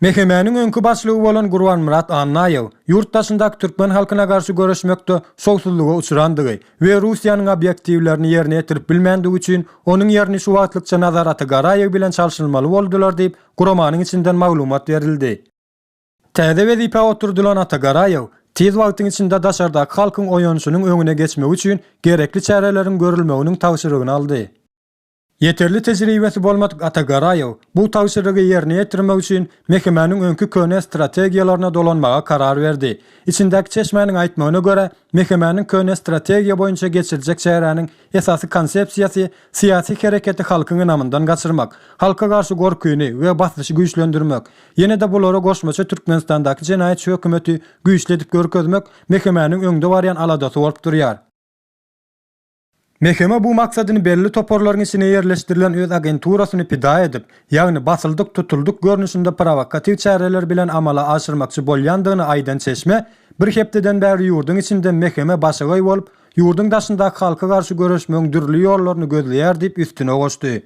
Mehemäniň öňkü başlygy bolan Gurban Murat Annaýew ýurtdaşyndaky türkmen halkyna garşy görüşmekde sowsuzlyga uçurandygy we Russiýanyň obyektiwlerini ýerine ýetirip bilmänligi üçin onuň ýerini şu wagtlykça Nazaraty Garaýew bilen çalşylmaly boldular diýip Guramanyň içinden maglumat berildi. Täze wezipe oturdulan Ata Garaýew tez wagtyň içinde daşardaky halkyň oýanyşynyň öňüne geçmek üçin gerekli çäreleriň görülmeginiň tagşyrygyny aldy. Yeterli tejribesi bolmadyk Ata Garaýew bu tagşyrygy ýerine ýetirmek üçin mehemäniň öňkü köne strategiýalaryna dolanmaga karar berdi. İçindäki çeşmäniň aýtmagyna görä, mehemäniň köne strategiýa boýunça geçiriljek çäreniň esasy konsepsiýasy syýasy hereketi halkyň namyndan gaçyrmak, halka garşy gorkuny we baslyşy güýçlendirmek, ýene-de bulara goşmaça Türkmenistandaky jenaýetçi hökümeti güýçledip görkezmek mehemäniň öňde barýan aladasy bolup durýar. Meheme bu maksadyny belli toporlaryň içine ýerleşdirilen öz agenturasyny pida edip, ýagny basyldyk tutuldyk görnüşinde provokativ çäreler bilen amala aşyrmakçy bolýandygyny aýdan çeşme, bir hepdeden bäri ýurdun içinde meheme başygaý bolup, ýurdun daşyndaky halka garşy görüşmegiň dürli ýollaryny gözleýär diýip üstüne goşdy.